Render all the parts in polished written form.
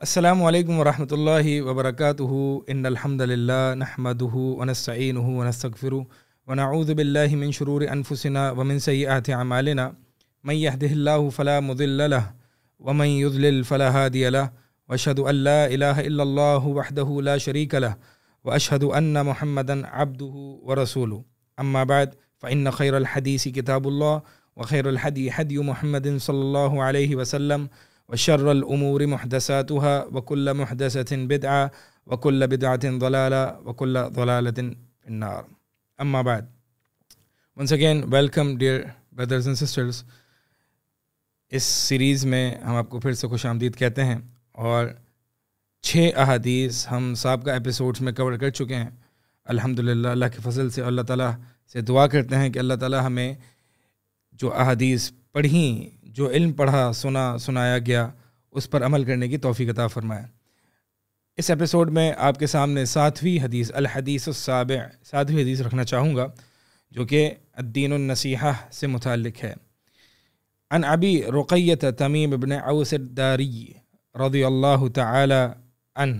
السلام علیکم ورحمۃ اللہ وبرکاتہ ان الحمد للہ نحمده ونستعینه ونستغفره ونعوذ باللہ من شرور انفسنا ومن سیئات اعمالنا من يهده الله فلا مضل له ومن يضلل فلا هادي له واشهد ان لا اله الا الله وحده لا شريك له واشهد ان محمدا عبده ورسوله اما بعد فان خير الحديث كتاب الله وخير الهدي هدي محمد صلى الله عليه وسلم وشر الأمور محدثاتها وكل محدثة بدعة وكل بدعة ضلالة وكل ضلالة في النار. أما بعد, once again welcome dear brothers and sisters. اس سیریز میں ہم آپ کو پھر سے خوش آمدید کہتے ہیں اور 6 احادیث ہم سابقہ ایپیسوڈز میں کور کر چکے ہیں. الحمدللہ اللہ کے فضل سے اللہ تعالیٰ سے دعا کرتے ہیں کہ اللہ تعالیٰ ہمیں جو احادیث پڑھیں, جو علم پڑھا سنایا گیا, اس پر عمل کرنے کی توفیق عطا فرمائے. اس ایپیسوڈ میں آپ کے سامنے 7ویں حدیث الحدیث السابع 7ویں حدیث رکھنا چاہوں گا جو کہ الدین النصیحہ سے متعلق ہے. عن ابی رقیۃ تمیم بن اوس الداری رضی اللہ تعالی عنہ.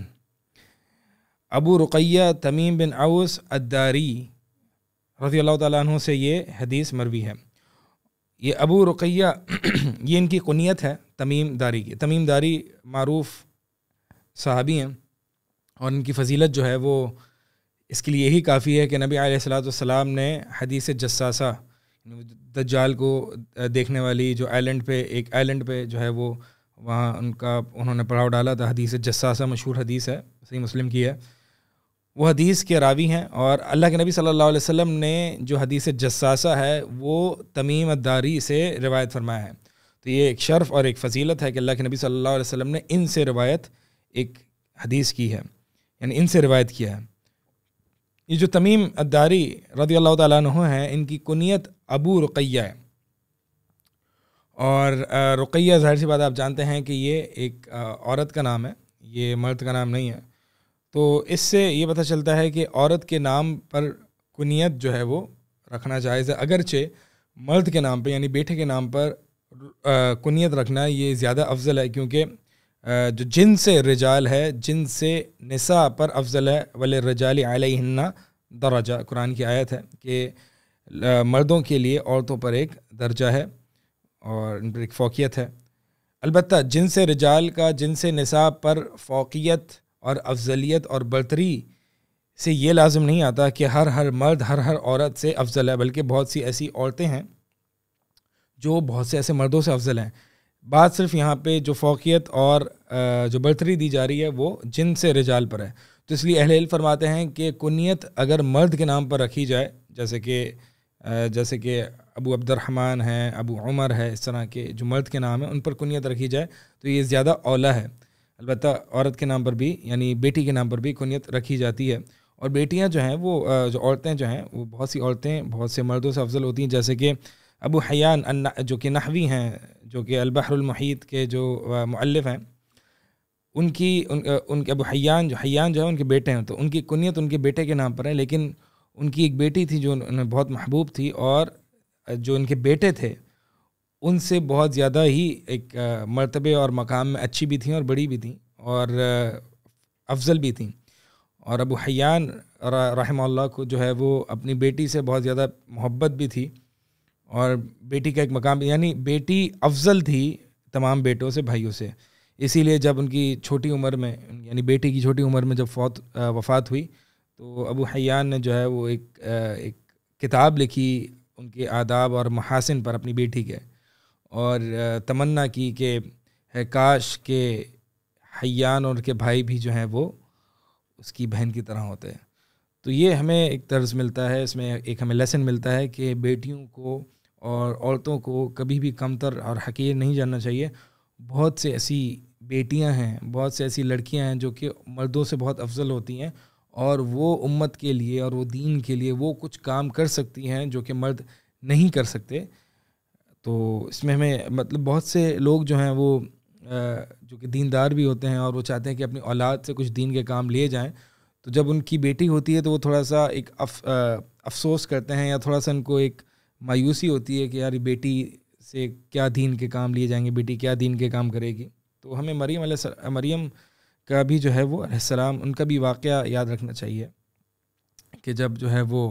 ابو رقیہ تمیم بن اوس الداری رضی اللہ تعالیٰ عنہ سے یہ حدیث مروی ہے. یہ ابو رقیہ یہ ان کی کنیت ہے تمیم داری کی. تمیم داری معروف صحابی ہیں اور ان کی فضیلت جو ہے وہ اس کے لیے یہی کافی ہے کہ نبی علیہ الصلوۃ والسلام نے حدیث جساسہ دجال کو دیکھنے والی جو ایک آئلینڈ پہ جو ہے وہ وہاں انہوں نے پڑاؤ ڈالا تھا. حدیث جساسہ مشہور حدیث ہے, صحیح مسلم کی ہے. وہ حدیث کے راوی ہیں اور اللہ کے نبی صلی اللہ علیہ وسلم نے جو حدیث جساسہ ہے وہ تمیم الداری سے روایت فرمایا ہے. تو یہ ایک شرف اور ایک فضیلت ہے کہ اللہ کے نبی صلی اللہ علیہ وسلم نے ان سے روایت ایک حدیث کی ہے, یعنی ان سے روایت کیا ہے. یہ جو تمیم الداری رضی اللہ تعالیٰ عنہ ہیں, ان کی کنیت ابو رقیہ ہے. اور رقیہ ظاہر سی بات آپ جانتے ہیں کہ یہ ایک عورت کا نام ہے, یہ مرد کا نام نہیں ہے. تو اس سے یہ پتہ چلتا ہے کہ عورت کے نام پر کنیت جو ہے وہ رکھنا جائز ہے, اگرچہ مرد کے نام پہ یعنی بیٹے کے نام پر کنیت رکھنا یہ زیادہ افضل ہے, کیونکہ جو جن سے رجال ہے جن سے نساء پر افضل ہے. وللرجال علیہن درجہ, قرآن کی آیت ہے کہ مردوں کے لیے عورتوں پر ایک درجہ ہے اور ان پر ایک فوقیت ہے. البتہ جن سے رجال کا جن سے نساء پر فوقیت اور افضلیت اور برتری سے یہ لازم نہیں آتا کہ ہر مرد ہر عورت سے افضل ہے, بلکہ بہت سی ایسی عورتیں ہیں جو بہت سے ایسے مردوں سے افضل ہیں. بات صرف یہاں پہ جو فوقیت اور جو برتری دی جا رہی ہے وہ جن سے رجال پر ہے. تو اس لیے اہل علم فرماتے ہیں کہ کنیت اگر مرد کے نام پر رکھی جائے, جیسے کہ ابو عبد الرحمن ہے, ابو عمر ہے, اس طرح کے جو مرد کے نام ہیں ان پر کنیت رکھی جائے تو یہ زیادہ اولیٰ ہے. البتہ عورت کے نام پر بھی یعنی بیٹی کے نام پر بھی کنیت رکھی جاتی ہے. اور بیٹیاں جو ہیں وہ جو عورتیں جو ہیں وہ بہت سی عورتیں بہت سے مردوں سے افضل ہوتی ہیں, جیسے کہ ابو حیان جو کہ نحوی ہیں, جو کہ البحر المحیط کے جو مؤلف ہیں, ان کے ابو حیان جو ہے ان کے بیٹے ہیں, تو ان کی کنیت ان کے بیٹے کے نام پر ہے. لیکن ان کی ایک بیٹی تھی جو انہیں بہت محبوب تھی, اور جو ان کے بیٹے تھے ان سے بہت زیادہ ہی ایک مرتبے اور مقام میں اچھی بھی تھیں اور بڑی بھی تھیں اور افضل بھی تھیں. اور ابو حیان رحمہ اللہ کو جو ہے وہ اپنی بیٹی سے بہت زیادہ محبت بھی تھی, اور بیٹی کا ایک مقام یعنی بیٹی افضل تھی تمام بیٹوں سے, بھائیوں سے. اسی لیے جب ان کی چھوٹی عمر میں یعنی بیٹی کی چھوٹی عمر میں جب وفات ہوئی تو ابو حیان نے جو ہے وہ ایک کتاب لکھی ان کے آداب اور محاسن پر اپنی بیٹی کے, اور تمنا کی کہ کاش کہ حیان اور ان کے بھائی بھی جو ہیں وہ اس کی بہن کی طرح ہوتے ہیں. تو یہ ہمیں ایک طرز ملتا ہے, اس میں ایک ہمیں لیسن ملتا ہے کہ بیٹیوں کو اور عورتوں کو کبھی بھی کمتر اور حقیر نہیں جاننا چاہیے. بہت سے ایسی بیٹیاں ہیں, بہت سے ایسی لڑکیاں ہیں جو کہ مردوں سے بہت افضل ہوتی ہیں, اور وہ امت کے لیے اور وہ دین کے لیے وہ کچھ کام کر سکتی ہیں جو کہ مرد نہیں کر سکتے. تو اس میں ہمیں مطلب بہت سے لوگ جو ہیں وہ جو کہ دیندار بھی ہوتے ہیں اور وہ چاہتے ہیں کہ اپنی اولاد سے کچھ دین کے کام لیے جائیں, تو جب ان کی بیٹی ہوتی ہے تو وہ تھوڑا سا ایک افسوس کرتے ہیں یا تھوڑا سا ان کو ایک مایوسی ہوتی ہے کہ یار بیٹی سے کیا دین کے کام لیے جائیں گے, بیٹی کیا دین کے کام کرے گی. تو ہمیں مریم کا بھی جو ہے وہ علیہ السلام ان کا بھی واقعہ یاد رکھنا چاہیے کہ جب جو ہے وہ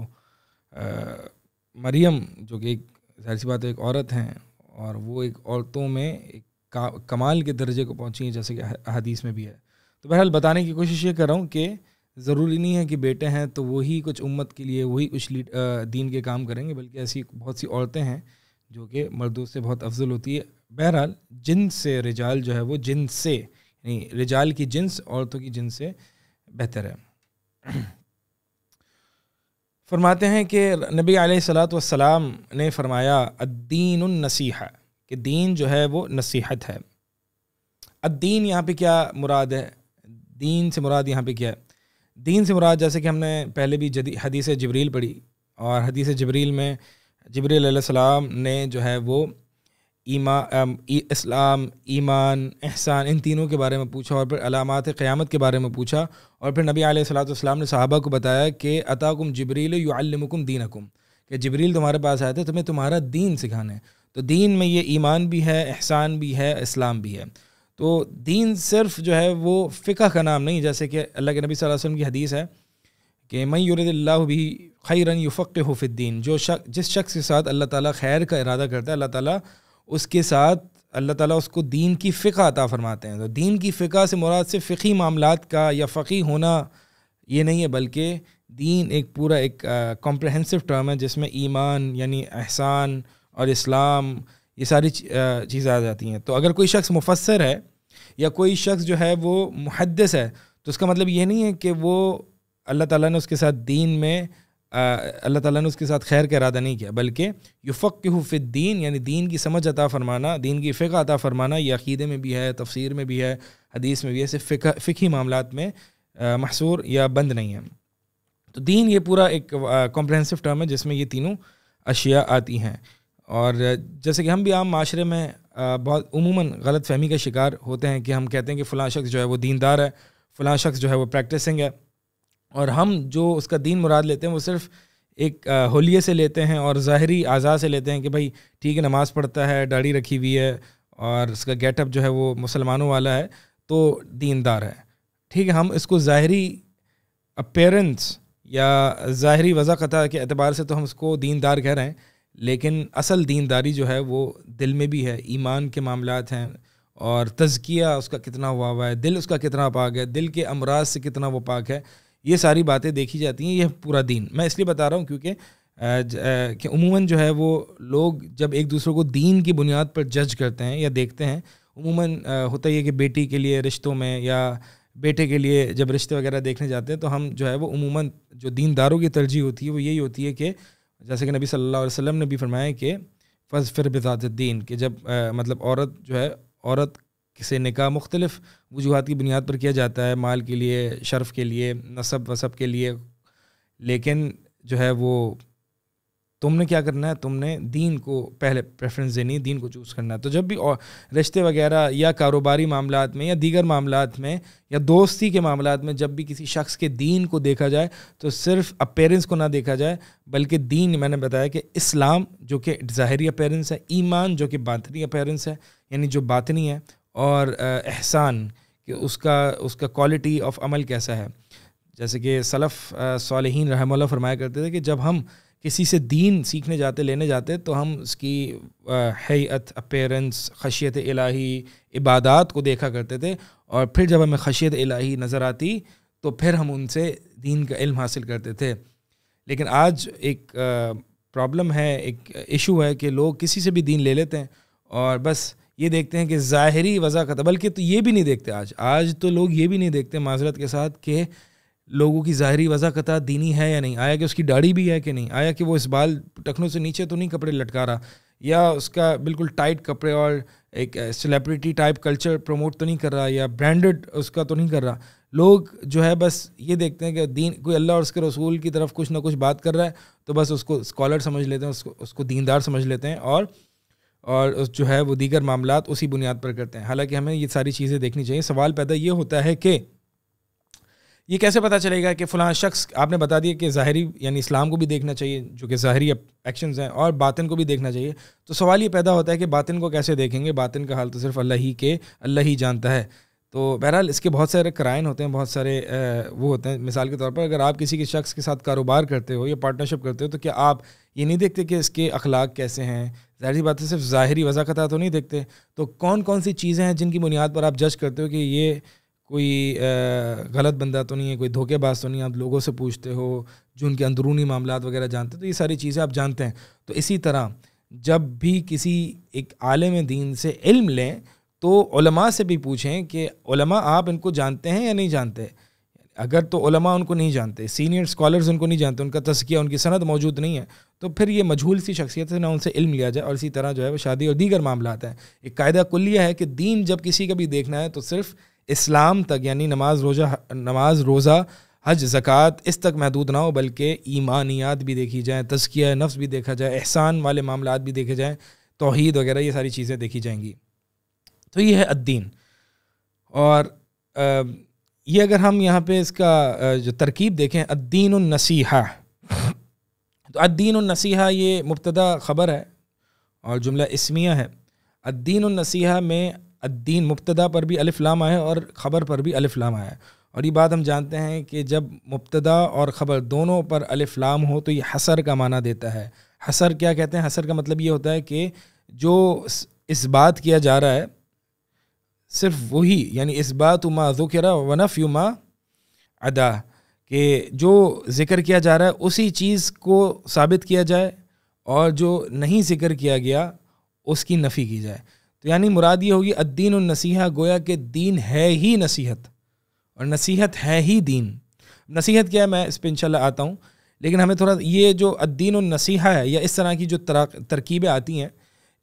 مریم جو کہ ایک ظاہر سی بات ہے ایک عورت ہیں اور وہ ایک عورتوں میں ایک کمال کے درجے کو پہنچی ہیں جیسے کہ حدیث میں بھی ہے. تو بہرحال بتانے کی کوشش یہ کر رہا ہوں کہ ضروری نہیں ہے کہ بیٹے ہیں تو وہی کچھ امت کے لیے وہی کچھ دین کے کام کریں گے, بلکہ ایسی بہت سی عورتیں ہیں جو کہ مردوں سے بہت افضل ہوتی ہے. بہرحال جنس سے رجال جو ہے وہ جنس سے یعنی رجال کی جنس عورتوں کی جنس سے بہتر ہے. فرماتے ہیں کہ نبی علیہ الصلاۃ والسلام نے فرمایا الدین النصیحہ کہ دین جو ہے وہ نصیحت ہے. الدین یہاں پہ کیا مراد ہے؟ دین سے مراد یہاں پہ کیا ہے؟ دین سے مراد جیسے کہ ہم نے پہلے بھی حدیث جبریل پڑھی, اور حدیث جبریل میں جبریل علیہ السلام نے جو ہے وہ اسلام, ایمان, احسان ان تینوں کے بارے میں پوچھا, اور پھر علامات قیامت کے بارے میں پوچھا, اور پھر نبی علیہ الصلوۃ والسلام نے صحابہ کو بتایا کہ اتاکم جبریل یعلمکم دینکم, کہ جبریل تمہارے پاس آئے تھے تمہیں تمہارا دین سکھانا ہے. تو دین میں یہ ایمان بھی ہے, احسان بھی ہے, اسلام بھی ہے. تو دین صرف جو ہے وہ فقہ کا نام نہیں, جیسے کہ اللہ کے نبی صلی اللہ علیہ وسلم کی حدیث ہے کہ من یرید اللہ بہ خیرا یفقہہ فی الدین, جس شخص کے ساتھ اللہ تعالیٰ خیر کا ارادہ کرتا ہے اللہ تعالیٰ اس کے ساتھ اللہ تعالیٰ اس کو دین کی فقہ عطا فرماتے ہیں. تو دین کی فقہ سے مراد سے فقہی معاملات کا یا فقیہ ہونا یہ نہیں ہے, بلکہ دین ایک پورا ایک کمپریہنسو ٹرم ہے جس میں ایمان یعنی احسان اور اسلام یہ ساری چیزیں آ جاتی ہیں. تو اگر کوئی شخص مفسر ہے یا کوئی شخص جو ہے وہ محدث ہے تو اس کا مطلب یہ نہیں ہے کہ وہ اللہ تعالیٰ نے اس کے ساتھ دین میں اللہ تعالیٰ نے اس کے ساتھ خیر کا ارادہ نہیں کیا, بلکہ یفقہ فی الدین یعنی دین کی سمجھ عطا فرمانا, دین کی فقہ عطا فرمانا, یہ عقیدے میں بھی ہے, تفسیر میں بھی ہے, حدیث میں بھی ہے, صرف فقہی معاملات میں محصور یا بند نہیں ہے. تو دین یہ پورا ایک کمپریہنسو ٹرم ہے جس میں یہ تینوں اشیاء آتی ہیں. اور جیسے کہ ہم بھی عام معاشرے میں بہت عموماً غلط فہمی کا شکار ہوتے ہیں کہ ہم کہتے ہیں کہ فلاں شخص جو ہے وہ دیندار ہے, فلاں شخص جو ہے وہ پریکٹسنگ ہے, اور ہم جو اس کا دین مراد لیتے ہیں وہ صرف ایک حلیے سے لیتے ہیں اور ظاہری اعضاء سے لیتے ہیں کہ بھائی ٹھیک ہے نماز پڑھتا ہے, داڑھی رکھی ہوئی ہے اور اس کا گیٹ اپ جو ہے وہ مسلمانوں والا ہے تو دیندار ہے. ٹھیک ہے, ہم اس کو ظاہری اپیرنس یا ظاہری وضاحت کے اعتبار سے تو ہم اس کو دیندار کہہ رہے ہیں, لیکن اصل دینداری جو ہے وہ دل میں بھی ہے, ایمان کے معاملات ہیں, اور تزکیہ اس کا کتنا ہوا ہے, دل اس کا کتنا پاک ہے, دل کے امراض سے کتنا وہ پاک ہے, یہ ساری باتیں دیکھی جاتی ہیں. یہ پورا دین میں اس لیے بتا رہا ہوں کیونکہ کہ عموماً جو ہے وہ لوگ جب ایک دوسرے کو دین کی بنیاد پر جج کرتے ہیں یا دیکھتے ہیں, عموماً ہوتا یہ کہ بیٹی کے لیے رشتوں میں یا بیٹے کے لیے جب رشتے وغیرہ دیکھنے جاتے ہیں تو ہم جو ہے وہ عموماً جو دینداروں کی ترجیح ہوتی ہے وہ یہی ہوتی ہے کہ جیسے کہ نبی صلی اللہ علیہ وسلم نے بھی فرمایا کہ فاظفر بذات الدین, کہ جب مطلب عورت جو ہے عورت سے نکاح مختلف وجوہات کی بنیاد پر کیا جاتا ہے, مال کے لیے, شرف کے لیے, نسب وسب کے لیے, لیکن جو ہے وہ تم نے کیا کرنا ہے, تم نے دین کو پہلے پریفرنس دینی ہے, دین کو چوز کرنا ہے. تو جب بھی رشتے وغیرہ یا کاروباری معاملات میں یا دیگر معاملات میں یا دوستی کے معاملات میں جب بھی کسی شخص کے دین کو دیکھا جائے تو صرف اپیرنس کو نہ دیکھا جائے, بلکہ دین میں نے بتایا کہ اسلام جو کہ ظاہری اپیرنس ہے, ایمان جو کہ باطنی اپیرنس ہے یعنی جو باطنی ہے, اور احسان کہ اس کا کوالٹی آف عمل کیسا ہے. جیسے کہ سلف صالحین رحمہ اللہ فرمایا کرتے تھے کہ جب ہم کسی سے دین سیکھنے جاتے, لینے جاتے, تو ہم اس کی ہیئت, اپیرنس, خشیت الہی, عبادات کو دیکھا کرتے تھے, اور پھر جب ہمیں خشیت الہی نظر آتی تو پھر ہم ان سے دین کا علم حاصل کرتے تھے. لیکن آج ایک پرابلم ہے, ایک ایشو ہے کہ لوگ کسی سے بھی دین لے لیتے ہیں اور بس یہ دیکھتے ہیں کہ ظاہری وضاحت, بلکہ تو یہ بھی نہیں دیکھتے آج تو لوگ یہ بھی نہیں دیکھتے معذرت کے ساتھ کہ لوگوں کی ظاہری وضاحت دینی ہے یا نہیں, آیا کہ اس کی داڑھی بھی ہے کہ نہیں, آیا کہ وہ اس بال ٹخنوں سے نیچے تو نہیں کپڑے لٹکا رہا, یا اس کا بالکل ٹائٹ کپڑے اور ایک سیلیبریٹی ٹائپ کلچر پروموٹ تو نہیں کر رہا, یا برانڈڈ اس کا تو نہیں کر رہا. لوگ جو ہے بس یہ دیکھتے ہیں کہ دین کوئی اللہ اور اس کے رسول کی طرف کچھ نہ کچھ بات کر رہا ہے تو بس اس کو اسکالر سمجھ لیتے ہیں, اس کو دیندار سمجھ لیتے ہیں, اور جو ہے وہ دیگر معاملات اسی بنیاد پر کرتے ہیں. حالانکہ ہمیں یہ ساری چیزیں دیکھنی چاہیے. سوال پیدا یہ ہوتا ہے کہ یہ کیسے پتہ چلے گا کہ فلاں شخص، آپ نے بتا دیا کہ ظاہری یعنی اسلام کو بھی دیکھنا چاہیے جو کہ ظاہری ایکشنز ہیں، اور باطن کو بھی دیکھنا چاہیے. تو سوال یہ پیدا ہوتا ہے کہ باطن کو کیسے دیکھیں گے؟ باطن کا حال تو صرف اللہ ہی جانتا ہے. تو بہرحال اس کے بہت سارے قرائن ہوتے ہیں، بہت سارے وہ ہوتے ہیں. مثال کے طور پر اگر آپ کسی کے شخص کے ساتھ کاروبار کرتے ہو یا پارٹنرشپ کرتے ہو، تو کیا آپ یہ نہیں دیکھتے کہ اس کے اخلاق کیسے ہیں؟ ظاہری بات ہے، صرف ظاہری وضاحت تو نہیں دیکھتے. تو کون کون سی چیزیں ہیں جن کی بنیاد پر آپ جج کرتے ہو کہ یہ کوئی غلط بندہ تو نہیں ہے، کوئی دھوکے باز تو نہیں ہے؟ آپ لوگوں سے پوچھتے ہو جو ان کے اندرونی معاملات وغیرہ جانتے، تو یہ ساری چیزیں آپ جانتے ہیں. تو اسی طرح جب بھی کسی ایک عالم دین سے علم لیں تو علماء سے بھی پوچھیں کہ علماء آپ ان کو جانتے ہیں یا نہیں جانتے. اگر تو علماء ان کو نہیں جانتے، سینئر اسکالرز ان کو نہیں جانتے، ان کا تزکیہ، ان کی سند موجود نہیں ہے، تو پھر یہ مجہول سی شخصیت ہے، نہ ان سے علم لیا جائے. اور اسی طرح جو ہے وہ شادی اور دیگر معاملات ہیں. ایک قاعدہ کلیہ ہے کہ دین جب کسی کا بھی دیکھنا ہے تو صرف اسلام تک، یعنی نماز روزہ حج زکوٰۃ اس تک محدود نہ ہو، بلکہ ایمانیات بھی دیکھی جائیں، تزکیہ نفس بھی دیکھا جائے، احسان والے معاملات بھی دیکھے جائیں، توحید وغیرہ یہ ساری چیزیں دیکھی جائیں گی. تو یہ ہے الدین. اور یہ اگر ہم یہاں پہ اس کا جو ترکیب دیکھیں، الدین النصیحہ، تو الدین النصیحہ یہ مبتدا خبر ہے اور جملہ اسمیہ ہے. الدین النصیحہ میں الدین مبتدا پر بھی الف لام آیا ہے اور خبر پر بھی الف لام آیا ہے. اور یہ بات ہم جانتے ہیں کہ جب مبتدا اور خبر دونوں پر الف لام ہو تو یہ حصر کا معنی دیتا ہے. حصر کیا کہتے ہیں؟ حصر کا مطلب یہ ہوتا ہے کہ جو اس بات کیا جا رہا ہے صرف وہی، یعنی اثبات ما ذکر و نفی ما عدا، کہ جو ذکر کیا جا رہا ہے اسی چیز کو ثابت کیا جائے اور جو نہیں ذکر کیا گیا اس کی نفی کی جائے. تو یعنی مراد یہ ہوگی الدین النصیحہ، گویا کہ دین ہے ہی نصیحت اور نصیحت ہے ہی دین. نصیحت کیا ہے میں اس پہ انشاءاللہ آتا ہوں، لیکن ہمیں تھوڑا یہ جو الدین النصیحہ ہے یا اس طرح کی جو ترکیبیں آتی ہیں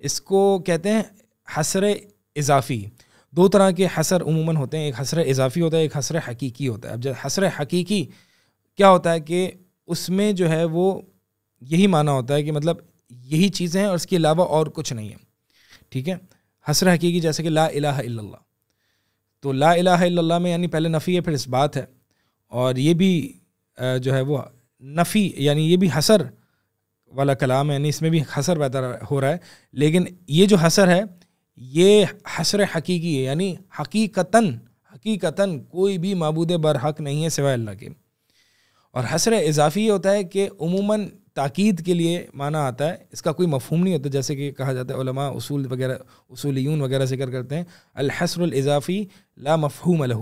اس کو کہتے ہیں حصر اضافی. دو طرح کے حصر عموماً ہوتے ہیں، ایک حصر اضافی ہوتا ہے، ایک حصر حقیقی ہوتا ہے. اب جب حصر حقیقی کیا ہوتا ہے کہ اس میں جو ہے وہ یہی معنی ہوتا ہے کہ مطلب یہی چیزیں ہیں اور اس کے علاوہ اور کچھ نہیں ہے. ٹھیک ہے. حصر حقیقی جیسے کہ لا الہ الا اللہ، تو لا الہ الا اللہ میں یعنی پہلے نفی ہے پھر اس بات ہے، اور یہ بھی جو ہے وہ نفی یعنی یہ بھی حصر والا کلام ہے، یعنی اس میں بھی حصر پیدا ہو رہا ہے. لیکن یہ جو حصر ہے یہ حصر حقیقی ہے، یعنی حقیقتاً کوئی بھی معبود برحق نہیں ہے سوائے اللہ کے. اور حصر اضافی یہ ہوتا ہے کہ عموماً تاکید کے لیے معنی آتا ہے، اس کا کوئی مفہوم نہیں ہوتا، جیسے کہ کہا جاتا ہے علماء اصول وغیرہ اصولیون وغیرہ ذکر کرتے ہیں الحصر الاضافی لا مفہوم لہ،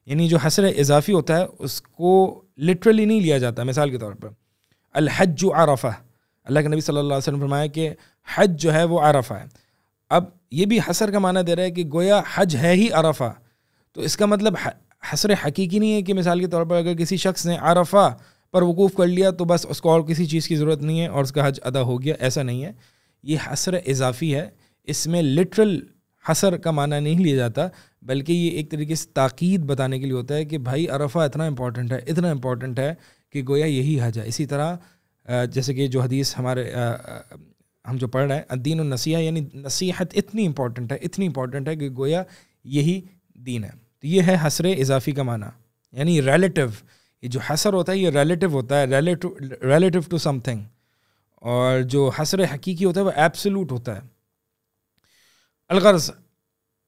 یعنی جو حصر اضافی ہوتا ہے اس کو لٹرلی نہیں لیا جاتا. مثال کے طور پر الحج عرفہ، اللہ کے نبی صلی اللہ علیہ وسلم فرمایا کہ حج جو ہے وہ عرفہ ہے. اب یہ بھی حصر کا معنی دے رہا ہے کہ گویا حج ہے ہی عرفہ. تو اس کا مطلب حصر حقیقی نہیں ہے کہ مثال کے طور پر اگر کسی شخص نے عرفہ پر وقوف کر لیا تو بس اس کو اور کسی چیز کی ضرورت نہیں ہے اور اس کا حج ادا ہو گیا، ایسا نہیں ہے. یہ حصر اضافی ہے، اس میں لٹرل حصر کا معنی نہیں لیا جاتا، بلکہ یہ ایک طریقے سے تاکید بتانے کے لیے ہوتا ہے کہ بھائی عرفہ اتنا امپورٹنٹ ہے کہ گویا یہی حج ہے. اسی طرح جیسے کہ جو حدیث ہم جو پڑھ رہے ہیں الدین النصیحہ، یعنی نصیحت اتنی امپورٹنٹ ہے کہ گویا یہی دین ہے. تو یہ ہے حصر اضافی کا معنی، یعنی ریلیٹیو. یہ جو حصر ہوتا ہے یہ ریلیٹیو ہوتا ہے، ریلیٹیو ٹو سم تھنگ، اور جو حصر حقیقی ہوتا ہے وہ ایبسولوٹ ہوتا ہے. الغرض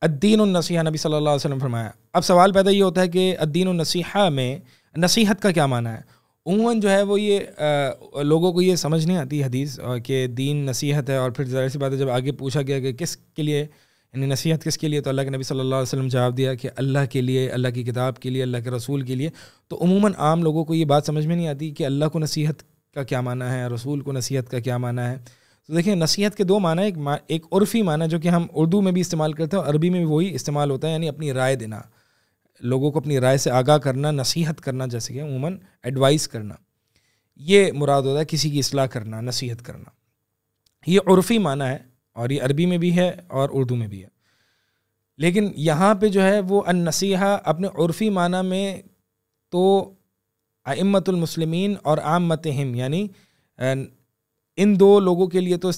الدین النصیحہ نبی صلی اللہ علیہ وسلم فرمایا. اب سوال پیدا یہ ہوتا ہے کہ الدین النصیحہ میں نصیحت کا کیا معنی ہے؟ عموماً جو ہے وہ یہ لوگوں کو یہ سمجھ نہیں آتی حدیث کہ دین نصیحت ہے، اور پھر ظاہر سی بات ہے جب آگے پوچھا گیا کہ کس کے لیے، یعنی نصیحت کس کے لیے، تو اللہ کے نبی صلی اللہ علیہ وسلم جواب دیا کہ اللہ کے لیے، اللہ کی کتاب کے لیے، اللہ کے رسول کے لیے. تو عموماً عام لوگوں کو یہ بات سمجھ میں نہیں آتی کہ اللہ کو نصیحت کا کیا معنی ہے، رسول کو نصیحت کا کیا معنی ہے. تو دیکھیں نصیحت کے دو معنی، ایک عرفی معنی جو کہ ہم اردو میں بھی استعمال کرتے ہیں، عربی میں بھی وہی استعمال ہوتا ہے، یعنی اپنی رائے دینا، لوگوں کو اپنی رائے سے آگاہ کرنا، نصیحت کرنا، جیسے کہ عموماً ایڈوائز کرنا، یہ مراد ہوتا ہے کسی کی اصلاح کرنا، نصیحت کرنا. یہ عرفی معنی ہے اور یہ عربی میں بھی ہے اور اردو میں بھی ہے. لیکن یہاں پہ جو ہے وہ النصیحہ اپنے عرفی معنی میں تو ائمۃ المسلمین اور عامتہم، یعنی ان دو لوگوں کے لیے تو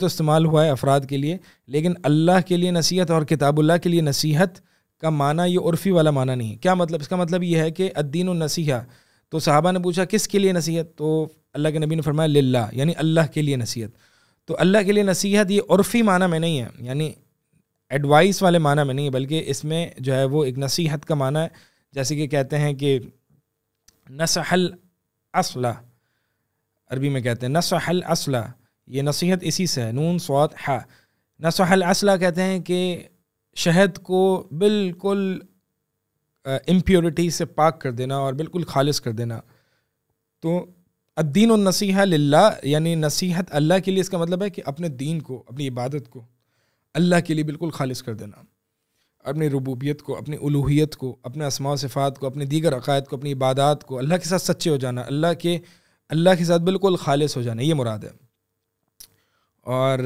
استعمال ہوا ہے، افراد کے لیے. لیکن اللہ کے لیے نصیحت اور کتاب اللہ کے لیے نصیحت کا معنی یہ عرفی والا معنی نہیں ہے. کیا مطلب؟ اس کا مطلب یہ ہے کہ الدین النصیحہ. تو صحابہ نے پوچھا کس کے لیے نصیحت؟ تو اللہ کے نبی نے فرمایا للہ، یعنی اللہ کے لیے نصیحت. تو اللہ کے لیے نصیحت یہ عرفی معنی میں نہیں ہے، یعنی ایڈوائس والے معنی میں نہیں ہے، بلکہ اس میں جو ہے وہ ایک نصیحت کا معنی ہے. جیسے کہ کہتے ہیں کہ نصح الاصل، عربی میں کہتے ہیں نصح الاصل، یہ نصیحت اسی سے ہے، نون صاد ح. نصح الاصل کہتے ہیں کہ شہد کو بالکل امپیورٹی سے پاک کر دینا اور بالکل خالص کر دینا. تو الدین النصیحہ للہ، یعنی نصیحت اللہ کے لیے. اس کا مطلب ہے کہ اپنے دین کو، اپنی عبادت کو اللہ کے لیے بالکل خالص کر دینا، اپنی ربوبیت کو، اپنی الوہیت کو، اپنے اسماء و صفات کو، اپنے دیگر عقائد کو، اپنی عبادات کو اللہ کے ساتھ سچے ہو جانا، اللہ کے ساتھ بالکل خالص ہو جانا، یہ مراد ہے. اور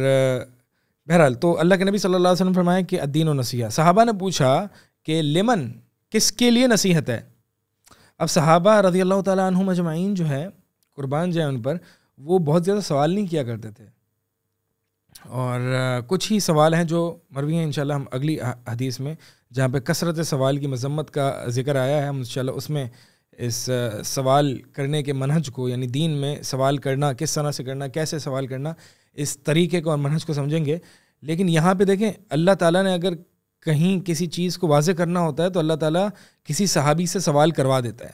بہرحال تو اللہ کے نبی صلی اللہ علیہ وسلم فرمائے کہ الدین و نصیحہ. صحابہ نے پوچھا کہ لمن، کس کے لیے نصیحت ہے؟ اب صحابہ رضی اللہ تعالیٰ عنہم اجمعین جو ہے، قربان جائے ان پر، وہ بہت زیادہ سوال نہیں کیا کرتے تھے. اور کچھ ہی سوال ہیں جو مروی ہیں، انشاءاللہ ہم اگلی حدیث میں جہاں پہ کثرت سوال کی مذمت کا ذکر آیا ہے، ہم انشاءاللہ اس میں اس سوال کرنے کے منہج کو، یعنی دین میں سوال کرنا کس طرح سے کرنا، کیسے سوال کرنا، اس طریقے کو اور منہج کو سمجھیں گے. لیکن یہاں پہ دیکھیں، اللہ تعالیٰ نے اگر کہیں کسی چیز کو واضح کرنا ہوتا ہے تو اللہ تعالیٰ کسی صحابی سے سوال کروا دیتا ہے،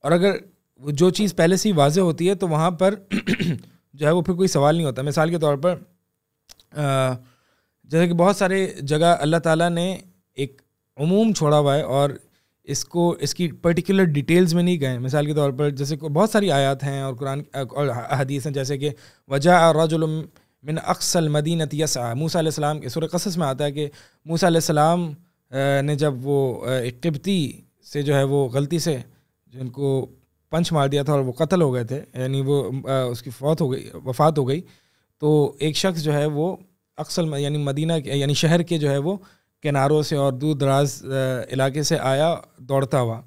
اور اگر جو چیز پہلے سے ہی واضح ہوتی ہے تو وہاں پر جو ہے وہ پھر کوئی سوال نہیں ہوتا. مثال کے طور پر جیسے کہ بہت سارے جگہ اللہ تعالیٰ نے ایک عموم چھوڑا ہوا ہے اور اس کی پرٹیکولر ڈیٹیلز میں نہیں گئے. مثال کے طور پر جیسے بہت ساری آیات ہیں اور قرآن اور حدیث ہیں، جیسے کہ وجاء رجل من اقصى المدینة یسعی. موسیٰ علیہ السلام کے سورہ قصص میں آتا ہے کہ موسیٰ علیہ السلام نے جب وہ ایک قبطی سے جو ہے وہ غلطی سے جن کو پنچ مار دیا تھا اور وہ قتل ہو گئے تھے، یعنی وہ اس کی وفات ہو گئی، تو ایک شخص جو ہے وہ اقصی یعنی مدینہ یعنی شہر کے جو ہے وہ کناروں سے اور دور دراز علاقے سے آیا دوڑتا ہوا.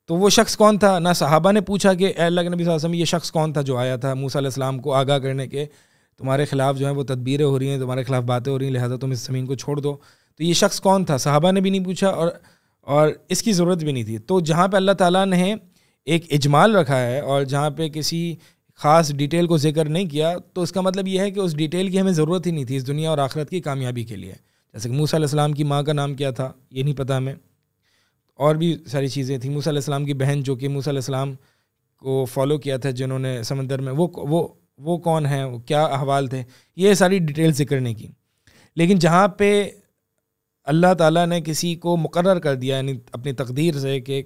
تو وہ شخص کون تھا؟ نہ صحابہ نے پوچھا کہ اے اللہ کے نبی صلی اللہ علیہ وسلم یہ شخص کون تھا جو آیا تھا موسیٰ علیہ السلام کو آگاہ کرنے کے تمہارے خلاف جو ہیں وہ تدبیریں ہو رہی ہیں، تمہارے خلاف باتیں ہو رہی ہیں، لہذا تم اس زمین کو چھوڑ دو. تو یہ شخص کون تھا؟ صحابہ نے بھی نہیں پوچھا اور اس کی ضرورت بھی نہیں تھی. تو جہاں پہ اللہ تعالیٰ نے ایک اجمال رکھا ہے اور جہاں پہ کسی خاص ڈیٹیل کو ذکر نہیں کیا، تو اس کا مطلب یہ ہے کہ اس ڈیٹیل کی ہمیں ضرورت ہی نہیں تھی اس دنیا اور آخرت کی کامیابی کے لیے. جیسے کہ موسیٰ علیہ السلام کی ماں کا نام کیا تھا یہ نہیں پتہ ہمیں، اور بھی ساری چیزیں تھیں. موسیٰ علیہ السلام کی بہن جو کہ موسیٰ علیہ السلام کو فالو کیا تھا جنہوں نے سمندر میں، وہ کون ہیں، وہ کیا احوال تھے، یہ ساری ڈیٹیل ذکر نہیں کی. لیکن جہاں پہ اللہ تعالیٰ نے کسی کو مقرر کر دیا، یعنی اپنی تقدیر سے، کہ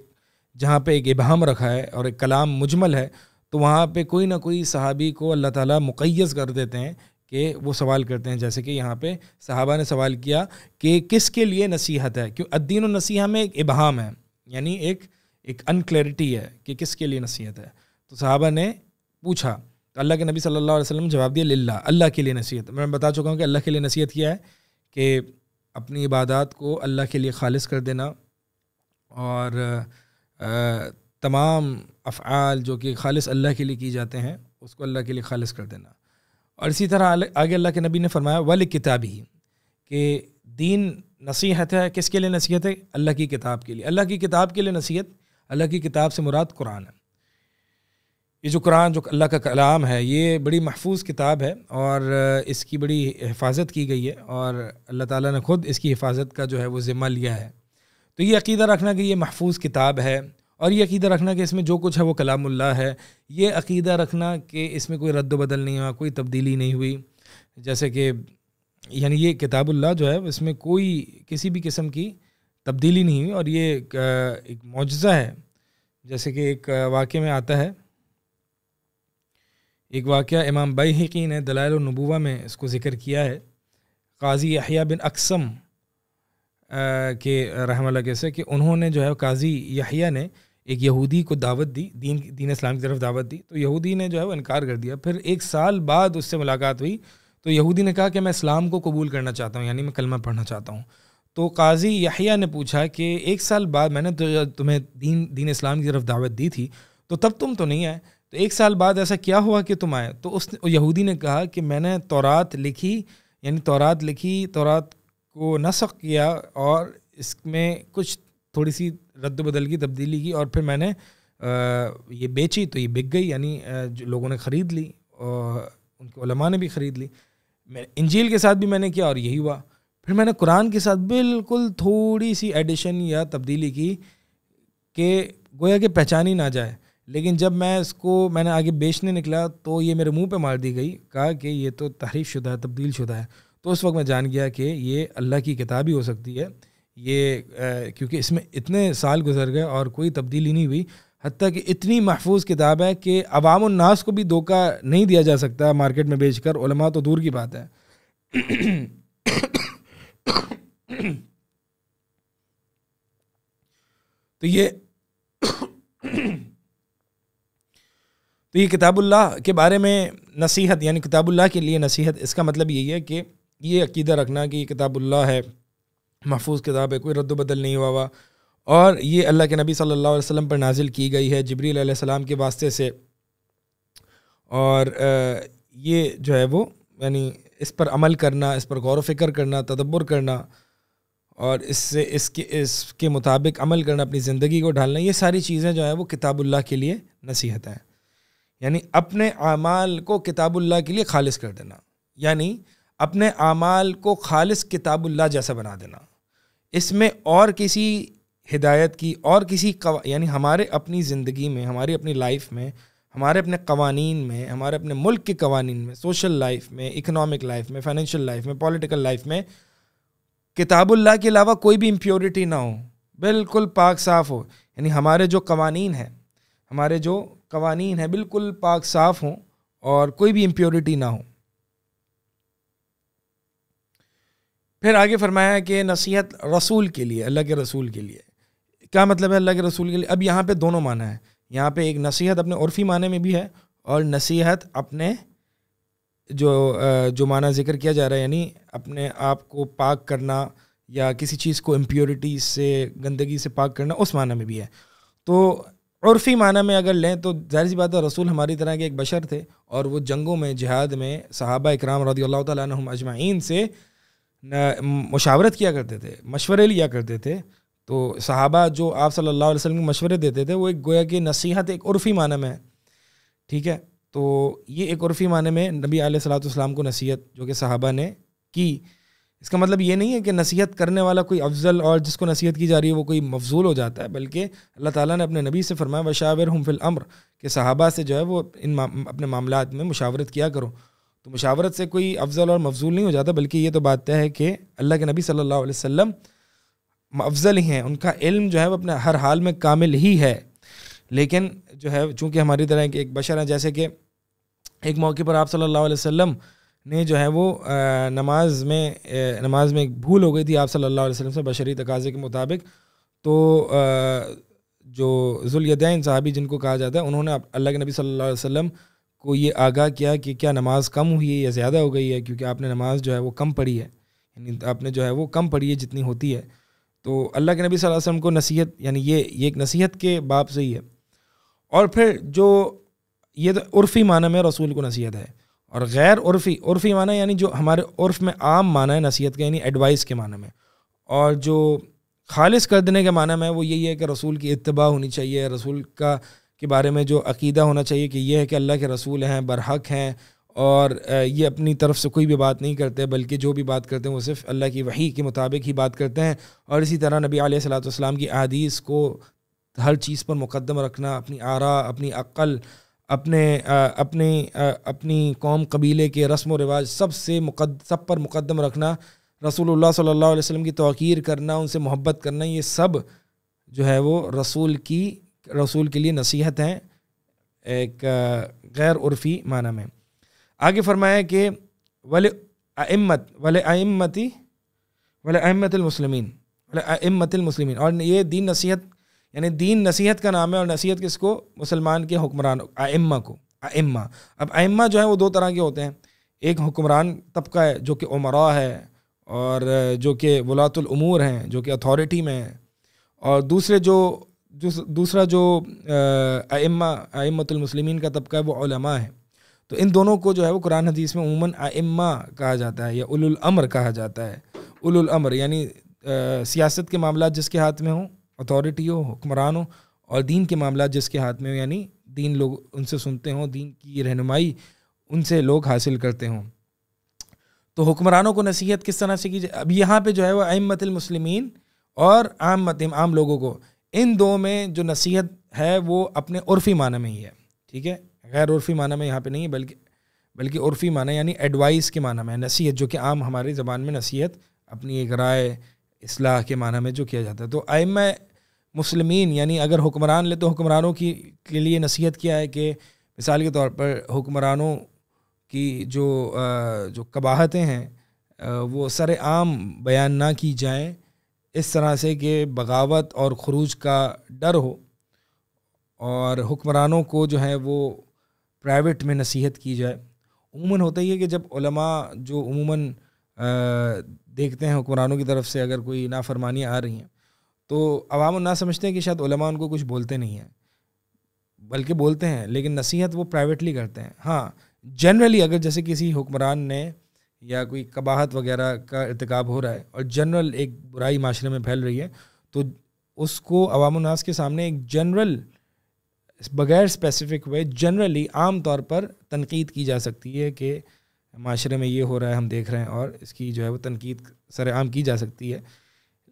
جہاں پہ ایک ابہام رکھا ہے اور ایک کلام مجمل ہے، تو وہاں پہ کوئی نہ کوئی صحابی کو اللہ تعالیٰ مقیز کر دیتے ہیں کہ وہ سوال کرتے ہیں. جیسے کہ یہاں پہ صحابہ نے سوال کیا کہ کس کے لیے نصیحت ہے، کیوں الدین النصیحہ میں ایک ابہام ہے، یعنی ایک انکلیئرٹی ہے کہ کس کے لیے نصیحت ہے. تو صحابہ نے پوچھا تو اللہ کے نبی صلی اللہ علیہ وسلم جواب دیا للہ، اللہ کے لیے نصیحت. میں بتا چکا ہوں کہ اللہ کے لیے نصیحت کیا ہے کہ اپنی عبادات کو اللہ کے لیے خالص کر دینا اور تمام افعال جو کہ خالص اللہ کے لیے کی جاتے ہیں اس کو اللہ کے لیے خالص کر دینا. اور اسی طرح آگے اللہ کے نبی نے فرمایا وَلِکِتَابِهِ، کہ دین نصیحت ہے کس کے لیے نصیحت ہے؟ اللہ کی کتاب کے لیے. اللہ کی کتاب کے لیے نصیحت، اللہ کی کتاب سے مراد قرآن ہے. یہ جو قرآن جو اللہ کا کلام ہے یہ بڑی محفوظ کتاب ہے اور اس کی بڑی حفاظت کی گئی ہے اور اللہ تعالیٰ نے خود اس کی حفاظت کا جو ہے وہ ذمہ لیا ہے. تو یہ عقیدہ رکھنا کہ یہ محفوظ کتاب ہے، اور یہ عقیدہ رکھنا کہ اس میں جو کچھ ہے وہ کلام اللہ ہے، یہ عقیدہ رکھنا کہ اس میں کوئی رد و بدل نہیں ہوا، کوئی تبدیلی نہیں ہوئی، جیسے کہ یعنی یہ کتاب اللہ جو ہے اس میں کوئی کسی بھی قسم کی تبدیلی نہیں ہوئی، اور یہ ایک معجزہ ہے. جیسے کہ ایک واقعے میں آتا ہے، ایک واقعہ امام بیہقی نے دلائل النبوہ میں اس کو ذکر کیا ہے، قاضی یحییٰ بن اقسم کے رحمہ اللہ کیسے کہ انہوں نے جو ہے قاضی یحییٰ نے ایک یہودی کو دعوت دی، دین اسلام کی طرف دعوت دی، تو یہودی نے جو ہے وہ انکار کر دیا. پھر 1 سال بعد اس سے ملاقات ہوئی تو یہودی نے کہا کہ میں اسلام کو قبول کرنا چاہتا ہوں، یعنی میں کلمہ پڑھنا چاہتا ہوں. تو قاضی یحییٰ نے پوچھا کہ 1 سال بعد میں نے تمہیں دین اسلام کی طرف دعوت دی تھی تو تب تم تو نہیں آئے، تو 1 سال بعد ایسا کیا ہوا کہ تم آئے؟ تو یہودی نے کہا کہ میں نے تورات لکھی، یعنی تورات کو نسخ کیا اور اس میں کچھ تھوڑی سی رد و بدل کی تبدیلی کی اور پھر میں نے یہ بیچی تو یہ بک گئی، یعنی جو لوگوں نے خرید لی اور ان کے علماء نے بھی خرید لی. میں انجیل کے ساتھ بھی میں نے کیا اور یہی ہوا. پھر میں نے قرآن کے ساتھ بالکل تھوڑی سی ایڈیشن یا تبدیلی کی کہ گویا کہ پہچانی نہ جائے. لیکن جب میں نے آگے بیچنے نکلا تو یہ میرے منہ پہ مار دی گئی، کہا کہ یہ تو تحریف شدہ ہے، تبدیل شدہ ہے. تو اس وقت میں جان گیا کہ یہ اللہ کی کتاب ہی ہو سکتی ہے یہ، کیونکہ اس میں اتنے سال گزر گئے اور کوئی تبدیلی نہیں ہوئی، حتیٰ کہ اتنی محفوظ کتاب ہے کہ عوام الناس کو بھی دھوکہ نہیں دیا جا سکتا مارکیٹ میں بیچ کر، علماء تو دور کی بات ہے. تو یہ کتاب اللہ کے بارے میں نصیحت، یعنی کتاب اللہ کے لیے نصیحت، اس کا مطلب یہی ہے کہ یہ عقیدہ رکھنا کہ یہ کتاب اللہ ہے، محفوظ کتاب ہے، کوئی رد و بدل نہیں ہوا اور یہ اللہ کے نبی صلی اللہ علیہ وسلم پر نازل کی گئی ہے جبریل علیہ السلام کے واسطے سے. اور یہ جو ہے وہ یعنی اس پر عمل کرنا، اس پر غور و فکر کرنا، تدبر کرنا اور اس کے مطابق عمل کرنا، اپنی زندگی کو ڈھالنا، یہ ساری چیزیں جو ہے وہ کتاب اللہ کے لیے نصیحت ہیں. یعنی اپنے اعمال کو کتاب اللہ کے لیے خالص کر دینا، یعنی اپنے اعمال کو خالص کتاب اللہ جیسا بنا دینا. اس میں اور کسی ہدایت کی اور کسی یعنی ہمارے اپنی زندگی میں، ہماری اپنی لائف میں، ہمارے اپنے قوانین میں، ہمارے اپنے ملک کے قوانین میں، سوشل لائف میں، اکنامک لائف میں، فائنینشیل لائف میں، پولیٹیکل لائف میں کتاب اللہ کے علاوہ کوئی بھی امپیورٹی نہ ہو، بالکل پاک صاف ہو. یعنی ہمارے جو قوانین ہیں بالکل پاک صاف ہوں اور کوئی بھی امپیورٹی نہ ہو. پھر آگے فرمایا کہ نصیحت رسول کے لیے، اللہ کے رسول کے لیے. کیا مطلب ہے اللہ کے رسول کے لیے؟ اب یہاں پہ دونوں معنی ہیں. یہاں پہ ایک نصیحت اپنے عرفی معنی میں بھی ہے اور نصیحت اپنے جو معنی ذکر کیا جا رہا ہے، یعنی اپنے آپ کو پاک کرنا یا کسی چیز کو امپیورٹی سے، گندگی سے پاک کرنا، اس معنی میں بھی ہے. تو عرفی معنی میں اگر لیں تو ظاہر سی بات ہے رسول ہماری طرح کے ایک بشر تھے اور وہ جنگوں میں، جہاد میں صحابہ اکرام رضی اللہ تعالیٰ عنہم اجمعین سے مشاورت کیا کرتے تھے، مشورے لیا کرتے تھے. تو صحابہ جو آپ صلی اللہ علیہ وسلم کو مشورے دیتے تھے وہ ایک گویا کہ نصیحت ایک عرفی معنی میں ہے. ٹھیک ہے، تو یہ ایک عرفی معنی میں نبی علیہ الصلوۃ والسلام کو نصیحت جو کہ صحابہ نے کی. اس کا مطلب یہ نہیں ہے کہ نصیحت کرنے والا کوئی افضل اور جس کو نصیحت کی جا رہی ہے وہ کوئی مفضول ہو جاتا ہے، بلکہ اللہ تعالیٰ نے اپنے نبی سے فرمایا وشاورہم فی الامر، کہ صحابہ سے جو ہے وہ اپنے معاملات میں مشاورت کیا کرو. تو مشاورت سے کوئی افضل اور مفضول نہیں ہو جاتا، بلکہ یہ تو بات طے ہے کہ اللہ کے نبی صلی اللہ علیہ وسلم افضل ہی ہیں، ان کا علم جو ہے وہ اپنے ہر حال میں کامل ہی ہے. لیکن جو ہے چونکہ ہماری طرح ایک بشر ہیں، جیسے کہ ایک موقع پر آپ صلی اللہ علیہ وسلم نے جو ہے وہ نماز میں ایک بھول ہو گئی تھی آپ صلی اللہ علیہ وسلم سے بشری تقاضے کے مطابق. تو جو ذوالیدین صحابی جن کو کہا جاتا ہے، انہوں نے اللہ کے نبی صلی اللہ علیہ وسلم کو یہ آگاہ کیا کہ کیا نماز کم ہوئی ہے یا زیادہ ہو گئی ہے، کیونکہ آپ نے نماز جو ہے وہ کم پڑھی ہے، یعنی آپ نے جو ہے وہ کم پڑھی ہے جتنی ہوتی ہے. تو اللہ کے نبی صلی اللہ علیہ وسلم کو نصیحت، یعنی یہ ایک نصیحت کے باب سے ہی ہے. اور پھر جو یہ تو عرفی معنی میں رسول کو نصیحت ہے، اور غیر عرفی معنی یعنی جو ہمارے عرف میں عام معنی ہے نصیحت کا، یعنی ایڈوائس کے معنی میں. اور جو خالص کر دینے کے معنی میں وہ یہی ہے کہ رسول کی اتباع ہونی چاہیے، رسول کے بارے میں جو عقیدہ ہونا چاہیے کہ یہ ہے کہ اللہ کے رسول ہیں، برحق ہیں، اور یہ اپنی طرف سے کوئی بھی بات نہیں کرتے، بلکہ جو بھی بات کرتے ہیں وہ صرف اللہ کی وحی کے مطابق ہی بات کرتے ہیں. اور اسی طرح نبی علیہ الصلوۃ والسلام کی احادیث کو ہر چیز پر مقدم رکھنا، اپنی آراء، اپنی عقل، اپنی قوم قبیلے کے رسم و رواج سب پر مقدم رکھنا، رسول اللہ صلی اللہ علیہ وسلم کی توقیر کرنا، ان سے محبت کرنا، یہ سب جو ہے وہ رسول کے لیے نصیحت ہیں ایک غیر عرفی معنی میں. آگے فرمایا کہ ولائمت المسلمین، اور یہ دین نصیحت، یعنی دین نصیحت کا نام ہے، اور نصیحت کس کو؟ مسلمان کے حکمران ائمہ کو. اب ائمہ جو ہیں وہ دو طرح کے ہوتے ہیں. ایک حکمران طبقہ ہے جو کہ امراء ہے اور جو کہ ولاۃ الامور ہیں، جو کہ اتھارٹی میں ہیں، اور دوسرا جو ائمۃ المسلمین کا طبقہ ہے وہ علماء ہے. تو ان دونوں کو جو ہے وہ قرآن حدیث میں عموماً ائمہ کہا جاتا ہے یا اولو الامر کہا جاتا ہے. اولو الامر یعنی سیاست کے معاملات جس کے ہاتھ میں ہوں، اتھارٹی ہو، حکمران ہو، اور دین کے معاملات جس کے ہاتھ میں ہوں، یعنی دین لوگ ان سے سنتے ہوں، دین کی رہنمائی ان سے لوگ حاصل کرتے ہوں. تو حکمرانوں کو نصیحت کس طرح سے کی جائے؟ اب یہاں پہ جو ہے وہ ائمۃ المسلمین اور عام لوگوں کو، ان دو میں جو نصیحت ہے وہ اپنے عرفی معنی میں ہی ہے. ٹھیک ہے، غیر عرفی معنی میں یہاں پہ نہیں ہے، بلکہ عرفی معنی یعنی ایڈوائس کے معنی میں نصیحت، جو کہ عام ہماری زبان میں نصیحت اپنی ایک رائے، اصلاح کے معنی میں جو کیا جاتا ہے. تو ائمہ مسلمین یعنی اگر حکمران لے تو حکمرانوں کے لیے نصیحت کیا ہے کہ مثال کے طور پر حکمرانوں کی جو قباحتیں ہیں وہ سر عام بیان نہ کی جائیں اس طرح سے کہ بغاوت اور خروج کا ڈر ہو، اور حکمرانوں کو جو ہے وہ پرائیویٹ میں نصیحت کی جائے. عموماً ہوتا ہی ہے کہ جب علماء جو عموماً دیکھتے ہیں حکمرانوں کی طرف سے اگر کوئی نافرمانیاں آ رہی ہیں تو عوام الناس سمجھتے ہیں کہ شاید علماء ان کو کچھ بولتے نہیں ہیں، بلکہ بولتے ہیں لیکن نصیحت وہ پرائیویٹلی کرتے ہیں. ہاں جنرلی اگر جیسے کسی حکمران نے یا کوئی قباحت وغیرہ کا ارتکاب ہو رہا ہے اور جنرل ایک برائی معاشرے میں پھیل رہی ہے تو اس کو عوام الناس کے سامنے ایک جنرل بغیر اسپیسیفک ہوئے جنرلی عام طور پر تنقید کی جا سکتی ہے کہ معاشرے میں یہ ہو رہا ہے ہم دیکھ رہے ہیں، اور اس کی جو ہے وہ تنقید سر عام کی جا سکتی ہے.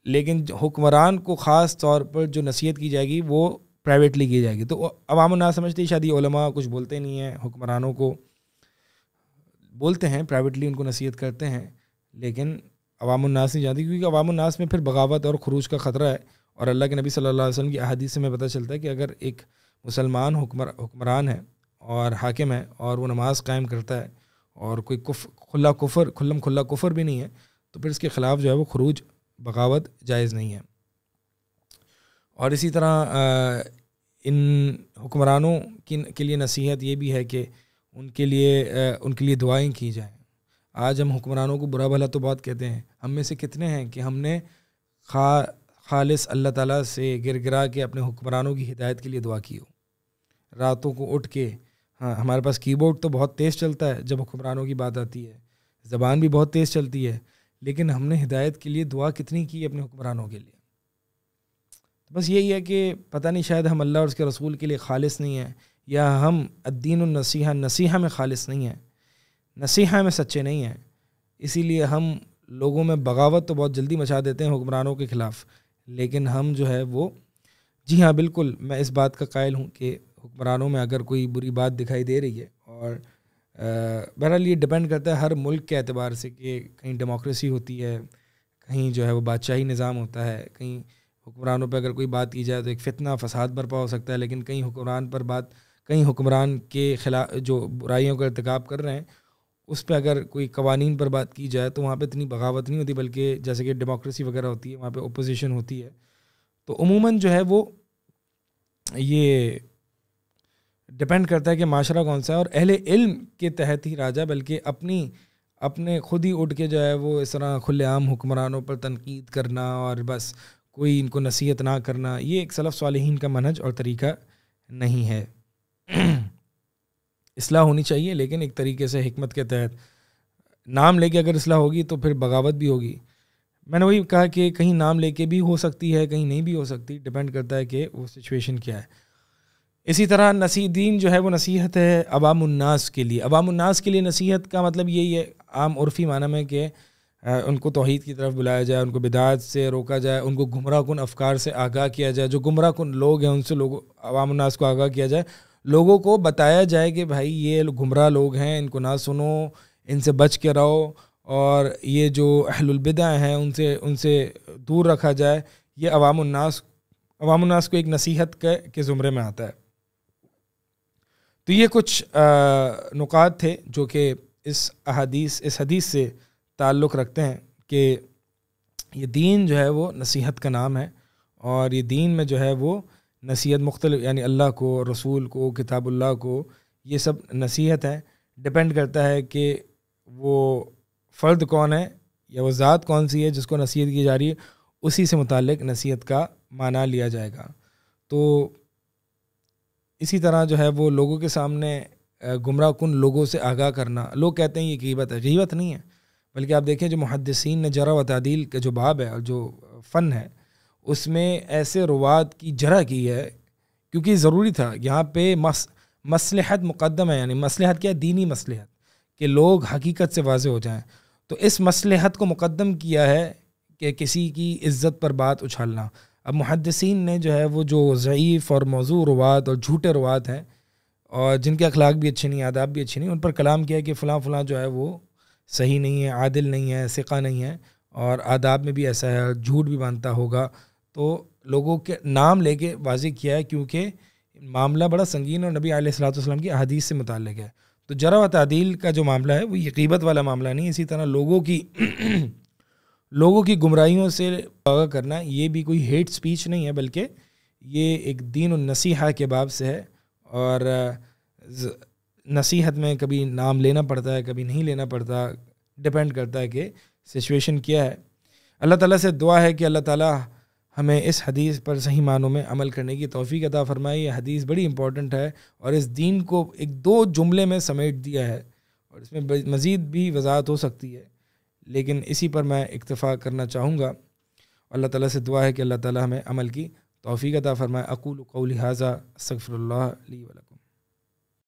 لیکن حکمران کو خاص طور پر جو نصیحت کی جائے گی وہ پرائیویٹلی کی جائے گی. تو عوام الناس سمجھتے ہیں شاید یہ علماء کچھ بولتے نہیں ہیں، حکمرانوں کو بولتے ہیں پرائیویٹلی، ان کو نصیحت کرتے ہیں، لیکن عوام الناس نہیں جانتی، کیونکہ عوام الناس میں پھر بغاوت اور خروج کا خطرہ ہے. اور اللہ کے نبی صلی اللہ علیہ وسلم کی احادیث سے میں پتہ چلتا ہے کہ اگر ایک مسلمان حکمران ہے اور حاکم ہے اور وہ نماز قائم کرتا ہے اور کوئی کھلا کفر بھی نہیں ہے تو پھر اس کے خلاف جو ہے وہ خروج بغاوت جائز نہیں ہے. اور اسی طرح ان حکمرانوں کے لیے نصیحت یہ بھی ہے کہ ان کے لیے دعائیں کی جائیں. آج ہم حکمرانوں کو برا بھلا تو بہت کہتے ہیں، ہم میں سے کتنے ہیں کہ ہم نے خالص اللہ تعالیٰ سے گر گرا کے اپنے حکمرانوں کی ہدایت کے لیے دعا کی ہو، راتوں کو اٹھ کے. ہاں ہمارے پاس کی بورڈ تو بہت تیز چلتا ہے جب حکمرانوں کی بات آتی ہے، زبان بھی بہت تیز چلتی ہے، لیکن ہم نے ہدایت کے لیے دعا کتنی کی اپنے حکمرانوں کے لیے؟ بس یہی ہے کہ پتہ نہیں شاید ہم اللہ اور اس کے رسول کے لیے خالص نہیں ہیں، یا ہم الدین النصیحہ، نصیحہ میں خالص نہیں ہیں، نصیحہ میں سچے نہیں ہیں. اسی لیے ہم لوگوں میں بغاوت تو بہت جلدی مچا دیتے ہیں حکمرانوں کے خلاف، لیکن ہم جو ہے وہ جی ہاں بالکل میں اس بات کا قائل ہوں کہ حکمرانوں میں اگر کوئی بری بات دکھائی دے رہی ہے، اور بہرحال یہ ڈپینڈ کرتا ہے ہر ملک کے اعتبار سے کہ کہیں ڈیموکریسی ہوتی ہے، کہیں جو ہے وہ بادشاہی نظام ہوتا ہے، کہیں حکمرانوں پہ اگر کوئی بات کی جائے تو ایک فتنہ فساد برپا ہو سکتا ہے، لیکن کہیں حکمران کے خلاف جو برائیوں کا ارتکاب کر رہے ہیں اس پہ اگر کوئی قوانین پر بات کی جائے تو وہاں پہ اتنی بغاوت نہیں ہوتی، بلکہ جیسے کہ ڈیموکریسی وغیرہ ہوتی ہے وہاں پہ اپوزیشن ہوتی ہے. تو عموماً جو ہے وہ یہ ڈپینڈ کرتا ہے کہ معاشرہ کون سا ہے، اور اہل علم کے تحت ہی راجہ، بلکہ اپنے خود ہی اٹھ کے جو ہے وہ اس طرح کھلے عام حکمرانوں پر تنقید کرنا اور بس کوئی ان کو نصیحت نہ کرنا، یہ ایک سلف صالحین کا منہج اور طریقہ نہیں ہے. اصلاح ہونی چاہیے لیکن ایک طریقے سے حکمت کے تحت. نام لے کے اگر اصلاح ہوگی تو پھر بغاوت بھی ہوگی. میں نے وہی کہا کہ کہیں نام لے کے بھی ہو سکتی ہے، کہیں نہیں بھی ہو سکتی، ڈپینڈ کرتا ہے کہ وہ سچویشن کیا ہے. اسی طرح دین جو ہے وہ نصیحت ہے عوام الناس کے لیے. عوام الناس کے لیے نصیحت کا مطلب یہی ہے عام عرفی معنی میں کہ ان کو توحید کی طرف بلایا جائے، ان کو بدعات سے روکا جائے، ان کو گمراہ کن افکار سے آگاہ کیا جائے، جو گمراہ کن لوگ ہیں ان سے عوام الناس کو آگاہ کیا جائے، لوگوں کو بتایا جائے کہ بھائی یہ گمراہ لوگ ہیں، ان کو نہ سنو، ان سے بچ کے رہو، اور یہ جو اہل البدع ہیں ان سے دور رکھا جائے. یہ عوام الناس کو ایک نصیحت کے زمرے میں آتا ہے. تو یہ کچھ نکات تھے جو کہ اس حدیث سے تعلق رکھتے ہیں کہ یہ دین جو ہے وہ نصیحت کا نام ہے، اور یہ دین میں جو ہے وہ نصیحت مختلف، یعنی اللہ کو، رسول کو، کتاب اللہ کو، یہ سب نصیحت ہے. ڈپینڈ کرتا ہے کہ وہ فرد کون ہے یا وہ ذات کون سی ہے جس کو نصیحت کی جا رہی ہے، اسی سے متعلق نصیحت کا معنی لیا جائے گا. تو اسی طرح جو ہے وہ لوگوں کے سامنے گمراہ کن لوگوں سے آگاہ کرنا. لوگ کہتے ہیں یہ غیبت ہے، غیبت نہیں ہے. بلکہ آپ دیکھیں جو محدثین نے جرح و تعدیل کا جو باب ہے اور جو فن ہے اس میں ایسے روات کی جرح کی ہے، کیونکہ ضروری تھا یہاں پہ مصلحت مقدم ہے، یعنی مصلحت کیا ہے؟ دینی مصلحت، کہ لوگ حقیقت سے واضح ہو جائیں، تو اس مصلحت کو مقدم کیا ہے کہ کسی کی عزت پر بات اچھالنا۔ اب محدثین نے جو ہے وہ جو ضعیف اور موضوع روات اور جھوٹے روات ہیں اور جن کے اخلاق بھی اچھے نہیں، آداب بھی اچھے نہیں، ان پر کلام کیا ہے کہ فلاں فلاں جو ہے وہ صحیح نہیں ہے، عادل نہیں ہے، ثقہ نہیں ہے، اور آداب میں بھی ایسا ہے، جھوٹ بھی باندھتا ہوگا، تو لوگوں کے نام لے کے واضح کیا ہے، کیونکہ معاملہ بڑا سنگین اور نبی علیہ الصلوۃ والسلام کی احادیث سے متعلق ہے۔ تو جرح و تعدیل کا جو معاملہ ہے وہ یہ غیبت والا معاملہ نہیں، اسی طرح لوگوں کی گمراہیوں سے آگاہ کرنا یہ بھی کوئی ہیٹ سپیچ نہیں ہے، بلکہ یہ ایک دین النصیحہ کے باب سے ہے، اور نصیحت میں کبھی نام لینا پڑتا ہے، کبھی نہیں لینا پڑتا، ڈیپینڈ کرتا ہے کہ سچویشن کیا ہے۔ اللہ تعالیٰ سے دعا ہے کہ اللہ تعالیٰ ہمیں اس حدیث پر صحیح معنوں میں عمل کرنے کی توفیق عطا فرمائے۔ یہ حدیث بڑی امپورٹنٹ ہے اور اس دین کو ایک دو جملے میں سمیٹ دیا ہے، اور اس میں مزید بھی وضاحت ہو سکتی ہے، لیکن اسی پر میں اکتفا کرنا چاہوں گا۔ اللہ تعالیٰ سے دعا ہے کہ اللہ تعالیٰ ہمیں عمل کی توفیق عطا فرمائے۔ اقول قولی ھذا استغفر اللہ لی ولکم۔